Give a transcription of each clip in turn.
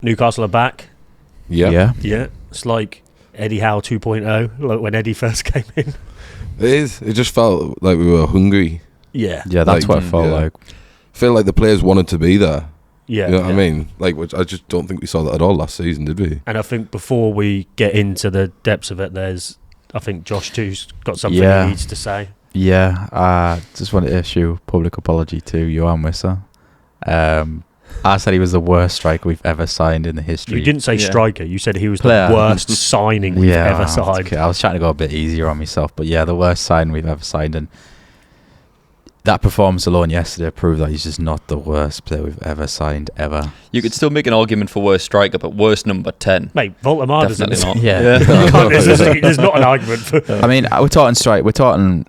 Newcastle are back. Yeah. It's like Eddie Howe 2.0, like when Eddie first came in. It is. It just felt like we were hungry. Yeah, that's what it felt like. I feel like the players wanted to be there. Yeah, you know what I mean? Like, which I just don't think we saw that at all last season, did we? And I think before we get into the depths of it, I think Josh too's got something he needs to say. Yeah, just wanted to issue public apology to Yoane Wissa. I said he was the worst striker we've ever signed in the history. You didn't say striker. You said he was Player. the worst signing we've ever signed. Okay. I was trying to go a bit easier on myself, but yeah, the worst signing we've ever signed. And that performance alone yesterday proved that he's just not the worst player we've ever signed, ever. You could still make an argument for worst striker, but worst number 10. Mate, Voldemar doesn't. Definitely not. Yeah. There's not an argument for... I mean, we're talking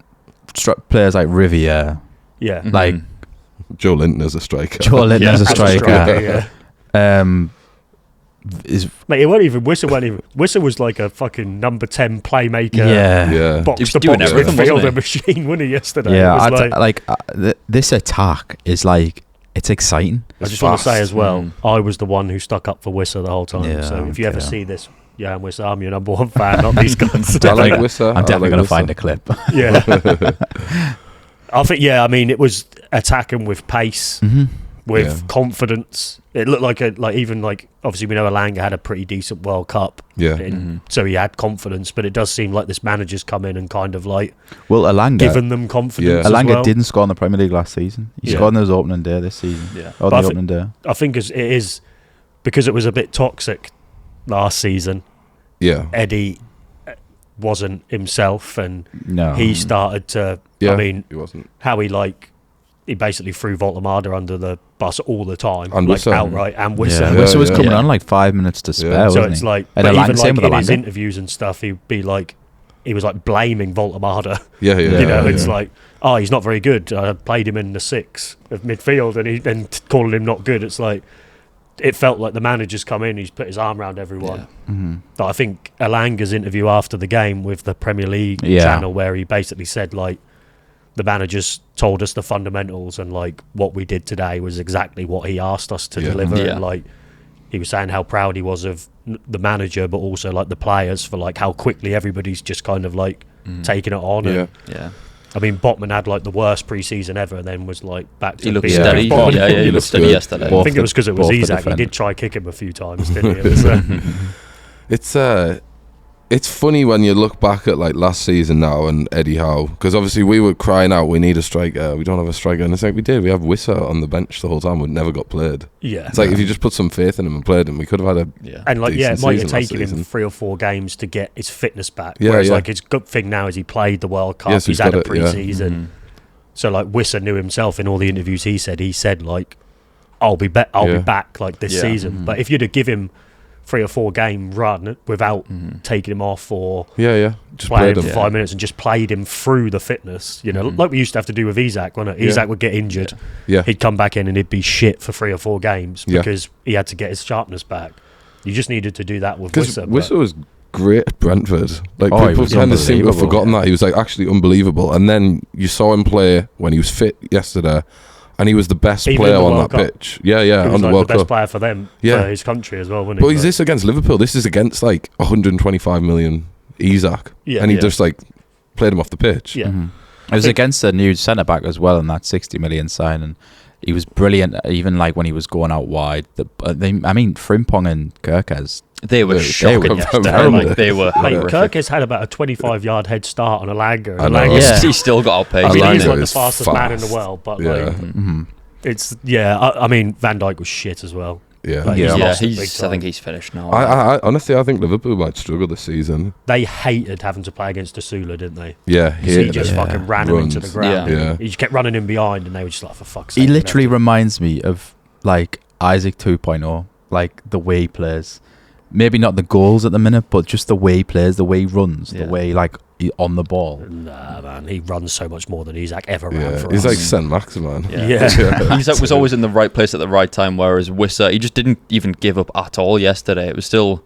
players like Riviere. Yeah. Like... Joe Linton's a striker. Joe Linton's a striker. Mate, it wasn't even Wissa. Wissa was like a fucking number 10 playmaker. Yeah. Box to box midfielder machine, wasn't he, yesterday? Yeah, this attack is like, it's exciting. I just want to say as well, I was the one who stuck up for Wissa the whole time. Yeah, so if you ever see this, Wissa, I'm your number one fan, not these guys. I like Wissa. I'm definitely going to find a clip. Yeah. I think, it was attacking with pace, with confidence. It looked like obviously we know Elanga had a pretty decent World Cup. Yeah. So he had confidence, but it does seem like this manager's come in and kind of like Elanga given them confidence. Yeah. Elanga as well. didn't score in the Premier League last season. He scored on his opening day this season. Yeah. On the opening day. I think it is because it was a bit toxic last season. Yeah. Eddie wasn't himself, and he started to. Yeah, I mean, he wasn't. How he basically threw Voltemada under the bus all the time, and like Wissa. outright, and Wissa. Yeah. Wissa was coming on like 5 minutes to spare. So wasn't it's he? like, and but Elanga, even like in his Elanga. interviews and stuff, he'd be like, he was like blaming Voltemada. Yeah. It's like, he's not very good. I played him in the 6 of midfield, and calling him not good. It's like, it felt like the manager's come in, he's put his arm around everyone. Mm-hmm. But I think Elanga's interview after the game with the Premier League channel, where he basically said like, the managers told us the fundamentals, and like what we did today was exactly what he asked us to deliver. Yeah. And like he was saying how proud he was of the manager, but also like the players for like how quickly everybody's just kind of like taking it on. Yeah. I mean, Botman had like the worst pre-season ever, and then was like back to. He looked being steady. Botman. He looked steady yesterday. I think it was because it was Isaac. He did try kick him a few times, didn't he? It's funny when you look back at like last season now and Eddie Howe, because obviously we were crying out, we need a striker, we don't have a striker, and it's like we did. We have Wissa on the bench the whole time, we never got played. Yeah, it's like if you just put some faith in him and played him, we could have had a and like it might have taken him 3 or 4 games to get his fitness back. Yeah, whereas like his good thing now is he played the World Cup, yes, he's had a pre-season. So like Wissa knew himself in all the interviews he said like, I'll be back like this season. But if you'd have given him 3 or 4 game run without taking him off or just playing him for 5 minutes and just played him through the fitness, like we used to have to do with Isaac, wasn't it? Isaac would get injured, he'd come back in and he'd be shit for 3 or 4 games because he had to get his sharpness back. You just needed to do that with Wissa. Wissa was great at Brentford. Like people kind of seem to have forgotten that he was like actually unbelievable. And then you saw him play when he was fit yesterday, and he was the best player on that pitch. Yeah, on the World Cup. The best player for them, for his country as well, wasn't he? But is this against Liverpool? This is against like 125 million Isaac, and he just like played him off the pitch. Yeah, it was against a new centre back as well in that 60 million signing. He was brilliant, even like when he was going out wide. Frimpong and Kirkes. They were shocking yesterday. They were Kirkes had about a 25-yard head start on Elanga. He still got outpaced. I mean, he's like the fastest man in the world, but it's I mean, Van Dijk was shit as well. I think he's finished now. I honestly, I think Liverpool might struggle this season. They hated having to play against Asula, didn't they? Yeah, he just fucking ran him into the ground. Yeah. He just kept running him behind, and they were just like, for fuck's sake. He literally reminds me of like Isaac 2.0, like the way he plays. Maybe not the goals at the minute, but just the way he plays, the way he runs, the way like on the ball. Nah, man, he runs so much more than Isaac ever ran for us. He's like Saint Maximan. Isaac was always in the right place at the right time, whereas Wissa, he just didn't even give up at all yesterday. It was still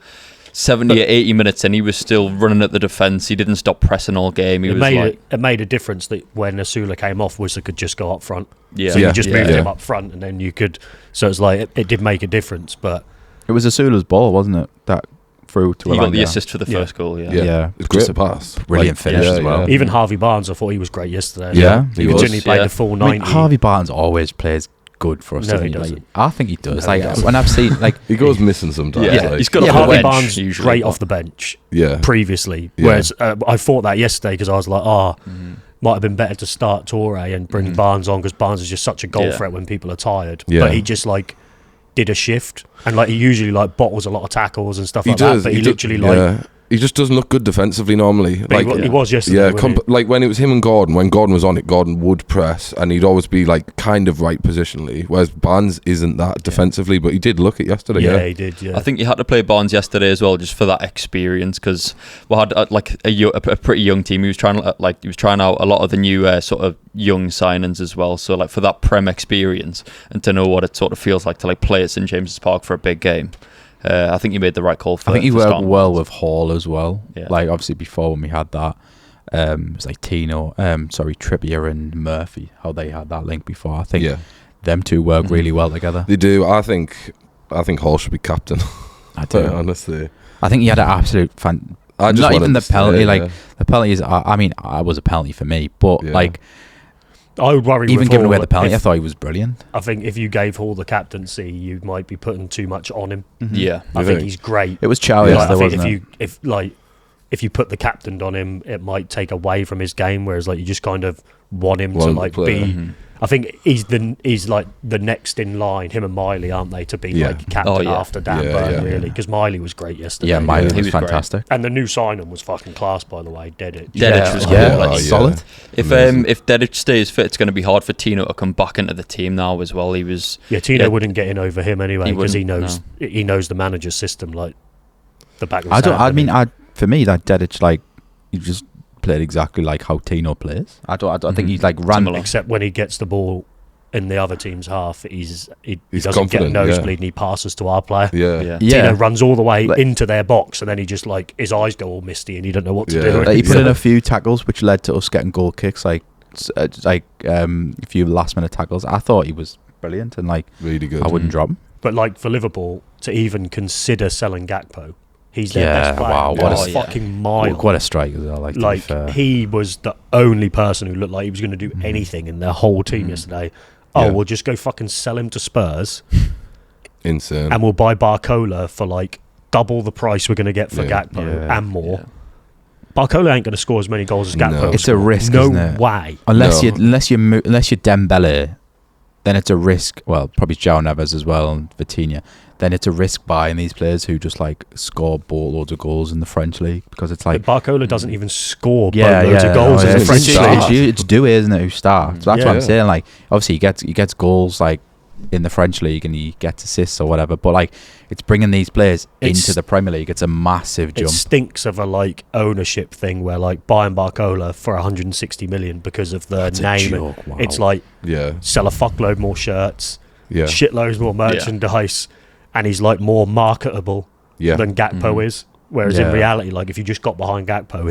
70 or 80 minutes and he was still running at the defence. He didn't stop pressing all game. It made a difference that when Asula came off, Wissa could just go up front. So you just moved him up front, and then you could. So it's like it did make a difference, but It was Asula's ball, wasn't it? That through to Elanga. He got the assist for the first goal, Yeah. It's great pass. Brilliant finish as well. Even Harvey Barnes, I thought he was great yesterday. Yeah. He continually played the full 90. Harvey Barnes always plays good for us. No, he doesn't. I think he does. No, he doesn't. When I've seen he goes missing sometimes. Yeah, he's got Harvey Barnes great off the bench. Yeah. Previously, whereas I thought that yesterday because I was like, might have been better to start Toure and bring Barnes on because Barnes is just such a goal threat when people are tired. Yeah. But he just did a shift and he usually bottles a lot of tackles and stuff He like does. that. But he literally he just doesn't look good defensively normally. He was yesterday. Like when it was him and Gordon, when Gordon was on it, Gordon would press and he'd always be kind of right positionally, whereas Barnes isn't that defensively, but he did look it yesterday. Yeah, he did. Yeah, I think you had to play Barnes yesterday as well, just for that experience, because we had a pretty young team. He was trying out a lot of the new sort of young signings as well. So for that Prem experience and to know what it sort of feels like to play at St James's Park for a big game. I think he made the right call for. I think he worked well with Hall as well. Yeah. Obviously before when we had that, it was Trippier and Murphy. How they had that link before. I think them two work really well together. They do. I think Hall should be captain. I do. Honestly, I think he had an absolute fan. Not even the penalty. The penalty is. I was a penalty for me, but I would worry. Even giving away the penalty, I thought he was brilliant. I think if you gave Hall the captaincy, you might be putting too much on him. Mm-hmm. Yeah, I think he's great. It was Charlie. I think if you put the captain on him, it might take away from his game. Whereas you just kind of want him to be. Mm-hmm. I think he's the next in line. Him and Miley, aren't they, to be captain after Dan Burn, really? Because Miley was great yesterday. Yeah, Miley was fantastic. And the new signing was fucking class, by the way. Dedic was solid. If Dedic stays fit, it's going to be hard for Tino to come back into the team now as well. He was Tino wouldn't get in over him anyway because he knows the manager's system like the back. For me, that Dedic he just played exactly like how Tino plays. I don't think he's ran similar. Except when he gets the ball in the other team's half, he doesn't get nosebleed and he passes to our player. Tino runs all the way into their box and then he just his eyes go all misty and he don't know what to do. He put in a few tackles which led to us getting goal kicks, a few last minute tackles. I thought he was brilliant and really good. I wouldn't drop him. But for Liverpool to even consider selling Gakpo, he's their best player. Wow, what a fucking mile. What a strike as well. He was the only person who looked like he was going to do anything in their whole team yesterday. We'll just go fucking sell him to Spurs. Insane. And we'll buy Barcola for double the price we're going to get for Gakpo and more. Yeah. Barcola ain't going to score as many goals as Gakpo. No. It's a risk, isn't it? No way. Unless you're Dembele, then it's a risk. Well, probably João Neves as well and Vitinha. Then it's a risk buying these players who just score loads of goals in the French league because it's but Barcola doesn't even score loads of goals in the French league. It's Doué, isn't it, who starts? So that's what I'm saying. Obviously he gets goals in the French league and he gets assists or whatever. But it's bringing these players into the Premier League. It's a massive jump. It stinks of a ownership thing where buying Barcola for 160 million because of the name. Wow. It's sell a fuckload more shirts, shitloads more merchandise. And he's more marketable than Gakpo is. Whereas in reality, if you just got behind Gakpo,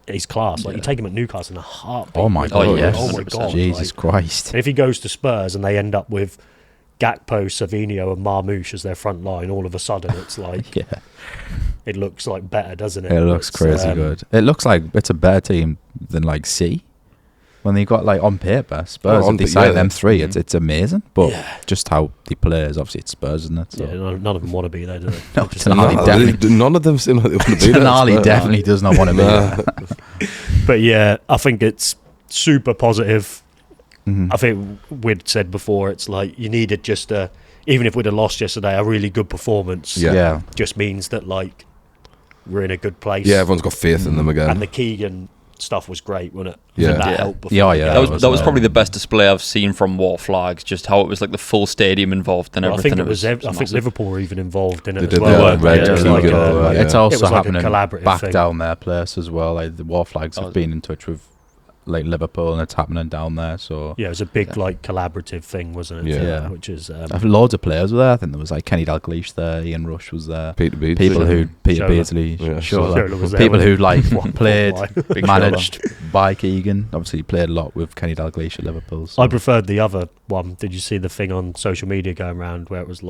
he's class. You take him at Newcastle in a heartbeat. Oh my god! Oh my god! Jesus Christ! And if he goes to Spurs and they end up with Gakpo, Savinho, and Marmoush as their front line, all of a sudden it's it looks better, doesn't it? It looks crazy good. It looks like it's a better team than C. When they got on paper, Spurs, if they sign them three, it's amazing. But just how they play is obviously it's Spurs, isn't it? So. Yeah, none of them want to be there, do they? None of them seem like they want to be there. Tonali definitely does not want to be there. But I think it's super positive. I think we'd said before, it's you needed just even if we'd have lost yesterday, a really good performance. Just means that we're in a good place. Yeah, everyone's got faith in them again. And the Keegan stuff was great, wasn't it? That helped before. That was probably the best display I've seen from War Flags. Just how it was the full stadium involved and everything. I think Liverpool were even involved in it as well. It's also happening back thing. down their place as well. The War Flags have been in touch with Liverpool and it's happening down there. So it was a big collaborative thing, wasn't it? Which is loads of players were there. I think there was Kenny Dalglish there, Ian Rush was there, Peter Beardsley, people who played managed by Keegan. Obviously he played a lot with Kenny Dalglish at Liverpool. So. I preferred the other one. Did you see the thing on social media going around where it was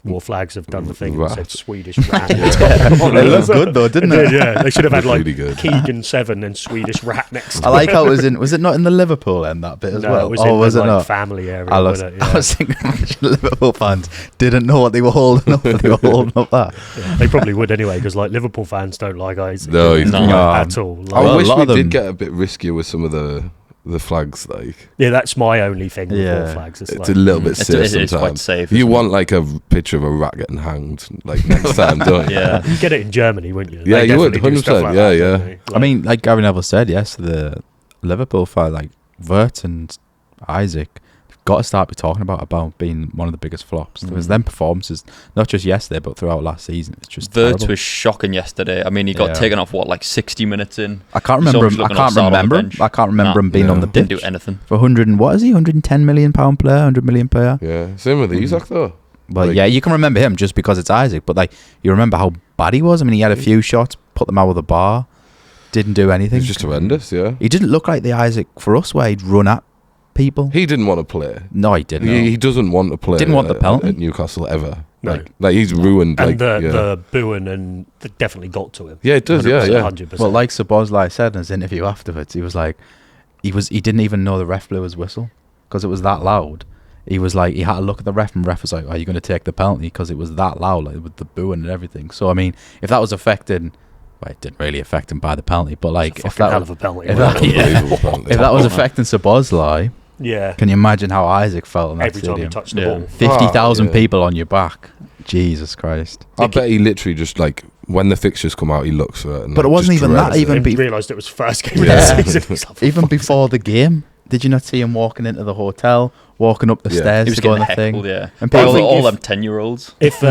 War Flags have done the thing and said Swedish rat. It looked good though, didn't it? Yeah, they should have had like really Keegan 7 and Swedish rat next to I like how it was in. Was it not in the Liverpool end that bit as well? It was in was the it not? family area. I was thinking Liverpool fans didn't know what they were holding up. They were holding up that. Yeah, they probably would anyway, because like Liverpool fans don't like Isaac. No, he's at all. Like, I wish we them did get a bit riskier with some of the flags, like. Yeah, that's my only thing with War Flags. It's like, a little bit safe sometimes. It's quite safe. You want like a picture of a rat getting hanged like next time, don't you? Yeah. You get it in Germany, wouldn't you? Yeah, you would, 100%. Like yeah, that, yeah. like, I mean, like Gary Neville said, yes, the Liverpool fight, like Vert and Isaac, got to start talking about being one of the biggest flops. There was them performances, not just yesterday, but throughout last season. It's just Verts was shocking yesterday. I mean, he got taken off like 60 minutes in. I can't remember him. I can't remember him being on the pitch. Didn't do anything For 100 and what is he? 110 million pound player, 100 million player. Yeah, same with Isaac though. But like, yeah, you can remember him just because it's Isaac. But like, you remember how bad he was. I mean, he had a few shots, put them out of the bar, didn't do anything. It was just horrendous. Yeah, he didn't look like the Isaac for us where he'd run at people. He didn't want to play. No, he didn't. He doesn't want to play. Didn't want the penalty at Newcastle ever. No. Like he's ruined. And like, the booing and definitely got to him. Yeah, it does. Yeah, 100%. Well, like Szoboszlai said in his interview afterwards, he was like, he didn't even know the ref blew his whistle because it was that loud. He was like, he had to look at the ref, and ref was like, "Are you going to take the penalty?" Because it was that loud, like with the booing and everything. So I mean, if that was affecting, well, it didn't really affect him by the penalty, but like if that hell of a penalty. if that was affecting Szoboszlai, yeah, can you imagine how Isaac felt in that every time stadium? you touch the ball? 50,000 people on your back. Jesus Christ! I bet he literally just like when the fixtures come out, he looks for it. And but it wasn't even that. Even he realised it was first game of the season. Even before the game, did you not see him walking into the hotel, walking up the stairs he was to go on the heckled, thing? Yeah, And all them 10-year-olds. If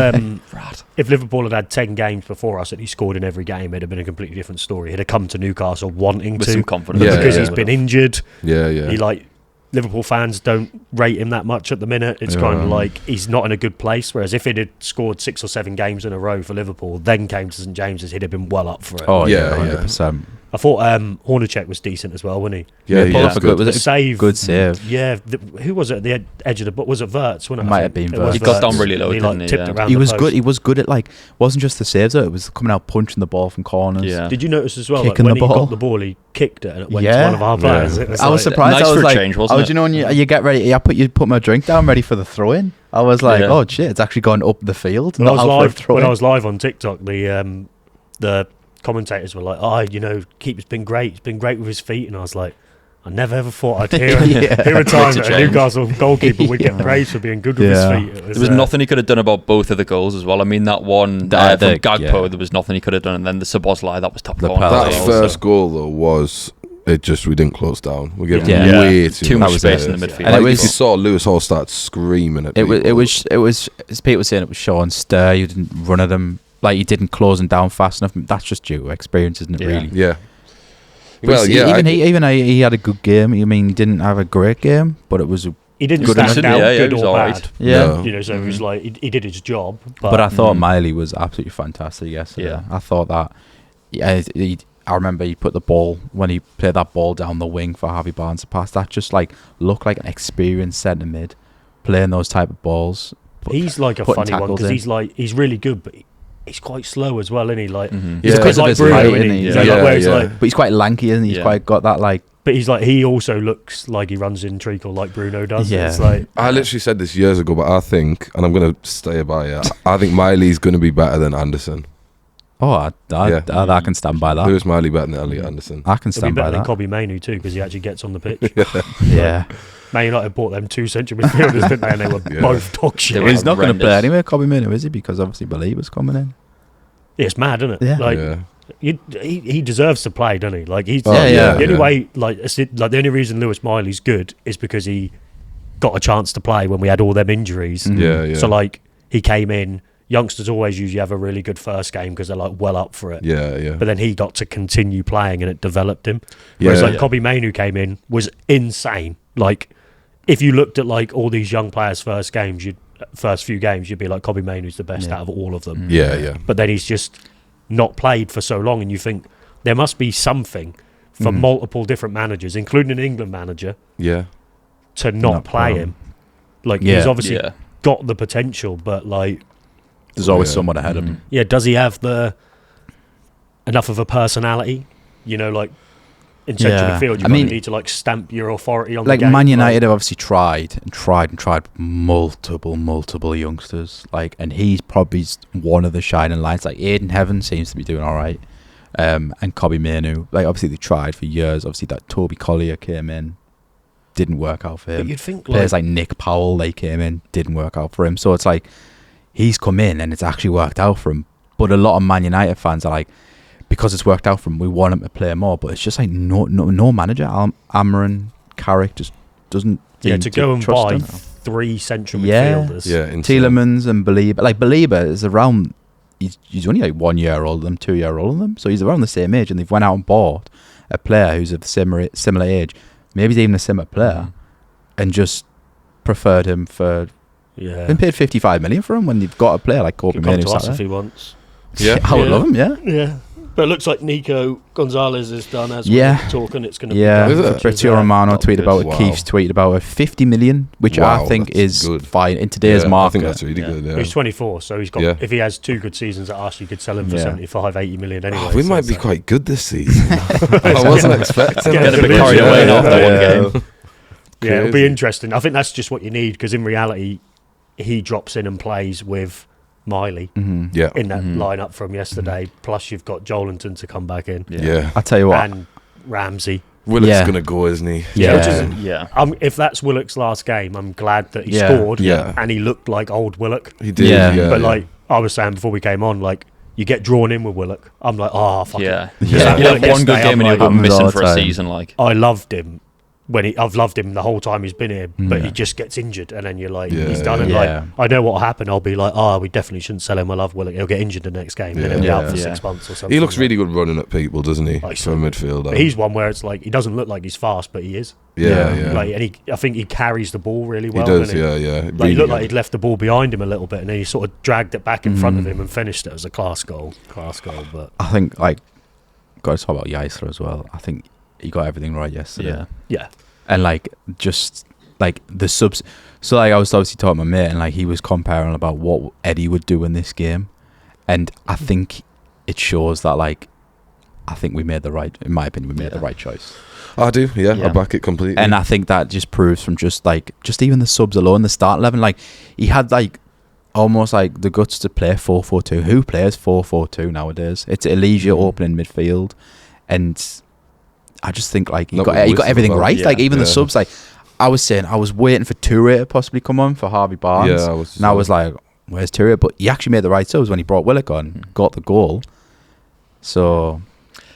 Liverpool had 10 games before us and he scored in every game, it'd have been a completely different story. He'd have come to Newcastle wanting with to, some confidence, because he's been injured. Yeah. He Liverpool fans don't rate him that much at the minute. It's kind of like he's not in a good place. Whereas if he'd had scored 6 or 7 games in a row for Liverpool, then came to St James's, he'd have been well up for it. Oh yeah, 100%. I thought Hornichek was decent as well, wasn't he? Yeah, good. Was it save? Good save. Yeah. Who was it at the edge of the box? Was it Verts? It might have been Verts. He got down really low, he didn't he? tipped around He the was post. good. He was good at wasn't just the saves though. It was coming out punching the ball from corners. Yeah. Did you notice as well? Kicking When the ball. he got the ball, he kicked it and it went to one of our players. Yeah. It I was surprised. Nice I was for a like, change, wasn't it? You know, when you get ready, I put my drink down ready for the throw in. I was like, oh shit, it's actually going up the field. When I was live on TikTok, the commentators were like, keeper's been great. He's been great with his feet, and I was like, I never ever thought I'd hear a time that a Newcastle goalkeeper would get praised for being good with his feet. There was nothing he could have done about both of the goals as well. I mean, that one from Gagpo, there was nothing he could have done, and then the Szoboszlai, that was top corner. That first goal though was. It just, we didn't close down. We gave way too much space in the midfield. And you saw Lewis Hall start screaming at people. It was, as Pete was saying, it was show and stir. You didn't run at him, you didn't close them down fast enough. That's just due to experience, isn't it, really? Yeah. Well, he had a good game. I mean, he didn't have a great game, but it was he didn't good stand out good or bad. Right. Yeah. So it was like he did his job. But I thought Miley was absolutely fantastic yesterday. Yeah. I thought that. Yeah, I remember he put the ball when he played that ball down the wing for Harvey Barnes to pass. That just looked like an experienced centre mid playing those type of balls. He's like a funny one because he's really good, but he's quite slow as well, isn't he? He's because like Bruno, height, isn't he? But he's quite lanky, isn't he? He's quite got that But he also looks like he runs in treacle like Bruno does. Yeah. It's I literally said this years ago, but I think, and I'm going to stay by it, I think Miley's going to be better than Anderson. Oh, I can stand by that. Lewis Miley better than Elliot Anderson. I can stand by that. He'll be better than Kobbie Mainoo too, because he actually gets on the pitch. Yeah. Man United bought them 2 central midfielders, didn't they? And they were both dog shit. He's not going to play anyway, Kobbie Mainoo, is he? Because obviously Balib's coming in. Yeah, it's mad, isn't it? Yeah. He deserves to play, doesn't he? The only way, the only reason Lewis Miley's good is because he got a chance to play when we had all them injuries. Yeah. So he came in. Youngsters always usually have a really good first game because they're well up for it. Yeah. But then he got to continue playing and it developed him. Whereas Kobbie Mainoo came in was insane. If you looked at all these young players' first few games, you'd be like, Kobbie Mainoo's the best out of all of them. Yeah. But then he's just not played for so long, and you think there must be something for multiple different managers, including an England manager, to not play him. He's obviously got the potential, but There's always someone ahead of him. Yeah, does he have enough of a personality? You know, like in central midfield, you need to like stamp your authority on the game. Like Man United have obviously tried multiple youngsters. Like, and he's probably one of the shining lights. Like Aiden Heaven seems to be doing all right, and Kobbie Mainoo. Like obviously they tried for years. Obviously that Toby Collier came in, didn't work out for him. But you'd think players like Nick Powell, they came in, didn't work out for him. So it's like he's come in and it's actually worked out for him. But a lot of Man United fans are like, because it's worked out for him, we want him to play more. But it's just like no manager. Amarin, Carrick just doesn't. To go and buy 3 central midfielders. Yeah, Tielemans and Belieber. Like Belieber is around. He's only like 1 year older than them, 2 year older than them. So he's around the same age, and they've went out and bought a player who's of similar age. Maybe he's even a similar player, and just preferred him for. Yeah. Been paid 55 million for him when you've got a player like Kobbie Mainoo. Come to us if he wants. Yeah, I would love him. Yeah. Yeah. But it looks like Nico Gonzalez is done as we're talking. It's going to be done. Brizio Romano tweeted about it. Keith's tweeted about it. 50 million, which I think is good. Fine in today's market. I think that's really good. Yeah. He's 24, so he's got. If he has 2 good seasons at Arsenal, you could sell him for 75, 80 million anyway. We might be quite good this season. I wasn't expecting. Get a bit carried away after one game. Yeah, it'll be interesting. I think that's just what you need, because in reality, he drops in and plays with Miley in that lineup from yesterday. Plus, you've got Joelinton to come back in. Yeah. I tell you what, and Ramsey. Willock's going to go, isn't he? If that's Willock's last game, I'm glad that he scored. And he looked like old Willock. He did. But like I was saying before we came on, like you get drawn in with Willock. I'm like, fuck it. You have one good game and you'll go missing for a season. Like I loved him. I've loved him the whole time he's been here, but he just gets injured, and then you're like, he's done. And like, I know what'll happen. I'll be like, we definitely shouldn't sell him. I love Willock. He'll get injured the next game, and then he'll be out for 6 months or something. He looks really good running at people, doesn't he? Like, for a midfielder. He's one where it's like he doesn't look like he's fast, but he is. Yeah. Like, and I think he carries the ball really well. He does. Yeah. Like, he looked like he'd left the ball behind him a little bit, and then he sort of dragged it back in front of him and finished it as a class goal. But I think got to talk about Wissa as well. I think he got everything right yesterday. Yeah. And like just like the subs, so like I was obviously talking to my mate, and like he was comparing about what Eddie would do in this game, and I think it shows that like I think we made the right, in my opinion, we made the right choice. I do, I back it completely, and I think that just proves from just even the subs alone, the start 11, like he had like almost like the guts to play 4-4-2. Who plays 4-4-2 nowadays? It's Elijah opening midfield, and I just think like he got everything right. Like even the subs, like I was saying, I was waiting for Toure to possibly come on for Harvey Barnes. Yeah, I was like, where's Toure? But he actually made the right subs when he brought Willock on, got the goal. So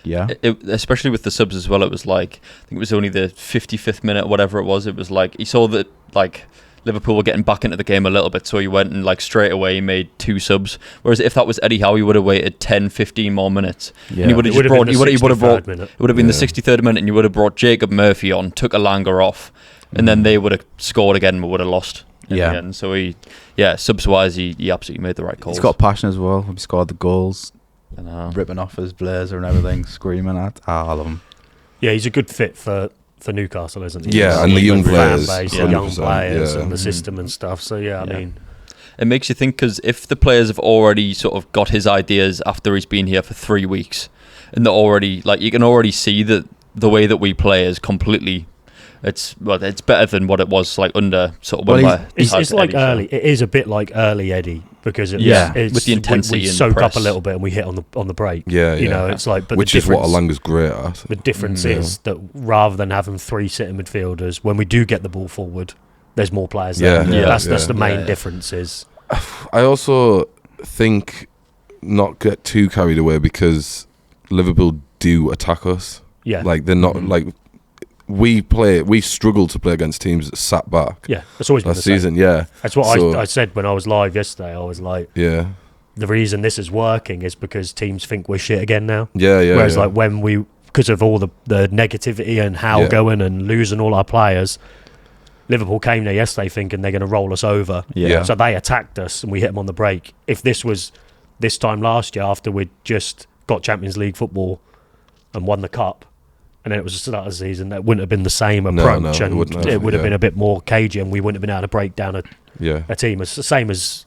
yeah, especially with the subs as well. It was like I think it was only the 55th minute, or whatever it was. It was like he saw that like Liverpool were getting back into the game a little bit, so he went and like straight away made 2 subs. Whereas if that was Eddie Howe, he would have waited 10, 15 more minutes. And he would have brought it would have been the 63rd minute, and you would have brought Jacob Murphy on, took Elanga off, and then they would have scored again and would have lost in the end. So subs wise, he absolutely made the right calls. He's got passion as well. He scored the goals, ripping off his blazer and everything, screaming at. I love him. Yeah, he's a good fit for Newcastle, isn't he? Yeah, and the young players, and the system and stuff. So I mean, it makes you think, because if the players have already sort of got his ideas after he's been here for 3 weeks, and they're already like, you can already see that the way that we play is completely. It's better than what it was like under sort of. It's like early. It is a bit like early Eddie, because it's with the intensity, we soak up a little bit and we hit on the break. You know, it's like, but which is what Elanga's great at. The difference is that rather than having 3 sitting midfielders, when we do get the ball forward, there's more players there. That's the main difference. Is I also think not get too carried away, because Liverpool do attack us. Yeah, like they're not like. We struggle to play against teams that sat back. Yeah, that's always been the season. Yeah, that's what I said when I was live yesterday. I was like, the reason this is working is because teams think we're shit again now. Whereas like when because of all the negativity and Howe going and losing all our players, Liverpool came there yesterday thinking they're going to roll us over. So they attacked us and we hit them on the break. If this was this time last year, after we'd just got Champions League football and won the cup, and then it was the start of the season, that wouldn't have been the same approach, and it would have been a bit more cagey, and we wouldn't have been able to break down a team. It's the same as,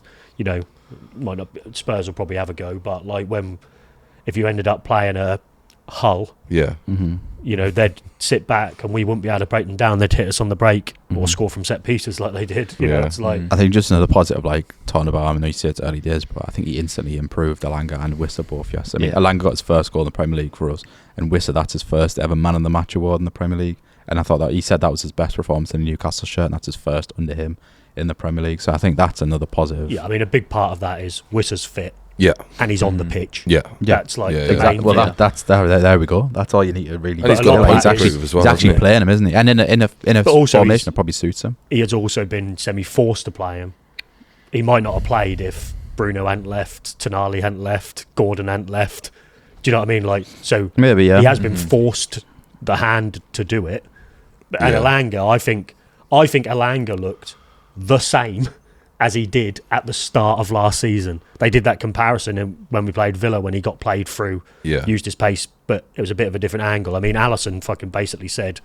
might not. Spurs will probably have a go, but like if you ended up playing a Hull, they'd sit back and we wouldn't be able to break them down. They'd hit us on the break or score from set pieces like they did. You know, it's like I think just another positive, like talking about. I know you said it's early days, but I think he instantly improved Elanga and Wissa both. Yes, I mean Elanga got his first goal in the Premier League for us, and Wissa, that's his first ever Man of the Match award in the Premier League. And I thought that he said that was his best performance in the Newcastle shirt, and that's his first under him in the Premier League. So I think that's another positive. Yeah, I mean a big part of that is Wissa's fit. Yeah, and he's on the pitch. Yeah, that's like the exactly. main Well, thing. that's there we go. That's all you need to really. And he's actually playing him, isn't he? And in a formation that probably suits him. He has also been semi-forced to play him. He might not have played if Bruno hadn't left, Tonali hadn't left, Gordon hadn't left. Do you know what I mean? Like, so maybe he has been forced the hand to do it. And Elanga, I think Elanga looked the same as he did at the start of last season. They did that comparison when we played Villa when he got played through, used his pace, but it was a bit of a different angle. I mean, Alisson fucking basically said,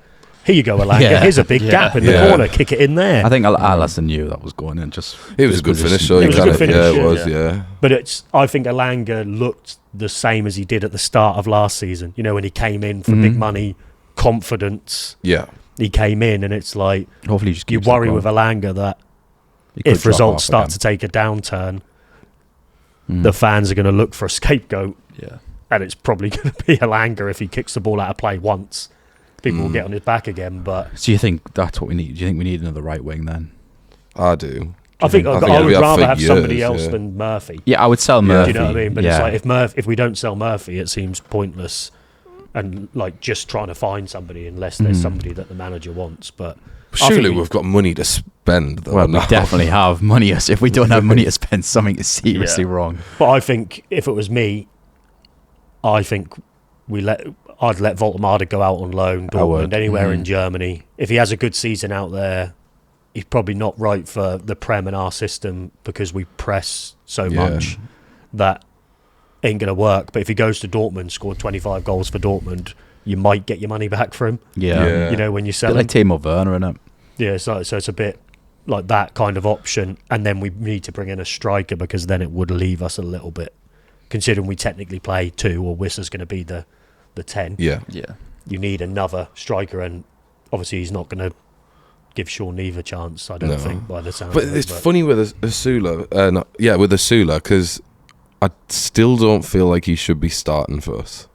here you go, Elanga, here's a big gap in the corner, kick it in there. I think Alisson knew that was going in. It was a good finish. It was a good finish. Yeah, it was, yeah. But I think Elanga looked the same as he did at the start of last season. You know, when he came in for big money, confidence. Yeah. He came in and it's like, hopefully just you worry with Elanga that if results start to take a downturn, the fans are going to look for a scapegoat. Yeah. And it's probably going to be Elanga if he kicks the ball out of play once. People will get on his back again. But so you think that's what we need? Do you think we need another right wing then? I do. I think I would rather have somebody else than Murphy. Yeah, I would sell Murphy. Do you know what I mean? But it's like if we don't sell Murphy, it seems pointless. And like just trying to find somebody unless there's somebody that the manager wants. But surely we've got money to spend. Though, well, we definitely have money. If we don't have money to spend, something is seriously wrong. But I think if it was me, I think I'd let Voltemada go out on loan, Dortmund, anywhere in Germany. If he has a good season out there, he's probably not right for the Prem and our system because we press so much that ain't going to work. But if he goes to Dortmund, scored 25 goals for Dortmund, you might get your money back for him. Yeah. You know, when you sell him. Like Timo Werner, isn't it? Yeah, so it's a bit like that kind of option. And then we need to bring in a striker because then it would leave us a little bit, considering we technically play 2 or Wissa's going to be the 10. Yeah. You need another striker, and obviously he's not going to give Sean Neve a chance, I don't think, by the sound. But it's funny with Asula, with Asula, because I still don't feel like he should be starting for us.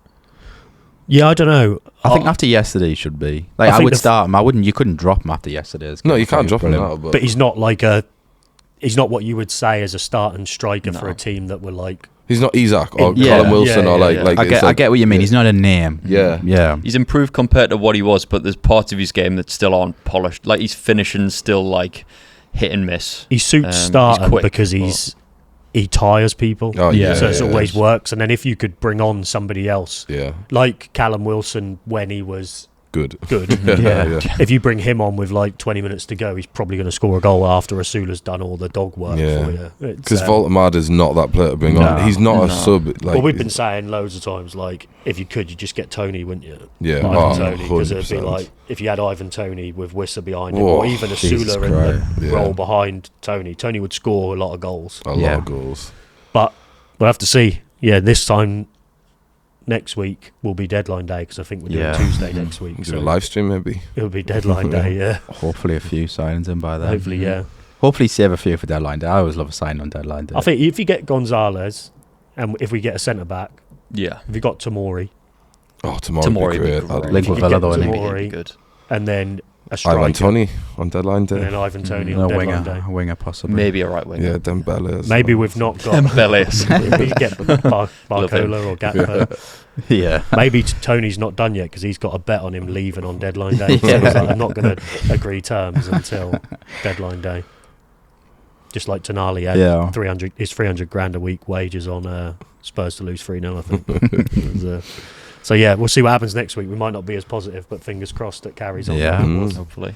Yeah, I don't know. I think after yesterday he should be. Like I would start him. I wouldn't. You couldn't drop him after yesterday's game. No, you can't drop him now. But he's not like he's not what you would say as a starting striker for a team that were like. He's not Isaac or Colin Wilson or like. I get what you mean. He's not a name. Yeah. He's improved compared to what he was, but there's parts of his game that still aren't polished. Like his finishing still like hit and miss. He suits starting because he tires people. So it always works. And then if you could bring on somebody else, like Callum Wilson when he was good. If you bring him on with like 20 minutes to go, he's probably going to score a goal after Asula's done all the dog work for you. Because Voltemada's not that player to bring on. He's not a sub. Like, well, we've been saying loads of times, like, if you could, you just get Tony, wouldn't you? Yeah. Ivan Toney, because it'd be like, if you had Ivan Toney with Wissa behind him, or even Asula in the role behind Tony would score a lot of goals. A lot of goals. But we'll have to see. Yeah, this time next week will be deadline day because I think we're doing Tuesday next week. So a live stream maybe. It'll be deadline day, Hopefully a few signings in by then. Hopefully, Hopefully save a few for deadline day. I always love a sign on deadline day. I think if you get Gonzalez and if we get a centre back, if you got Tamori. Oh, Tamori would be great. Link with Villa though, Tamori, good. And then a striker. Ivan Toney on deadline day. And then Ivan Toney on deadline day. A winger possibly. Maybe a right winger. Yeah, Dembele. Maybe we've not got Dembele. We get Barcola or Gakpo. Maybe Tony's not done yet because he's got a bet on him leaving on deadline day. So he's like, I'm not going to agree terms until deadline day. Just like Tonali had his 300 grand a week wages on Spurs to lose 3-0, I think. So we'll see what happens next week. We might not be as positive, but fingers crossed it carries on. Hopefully.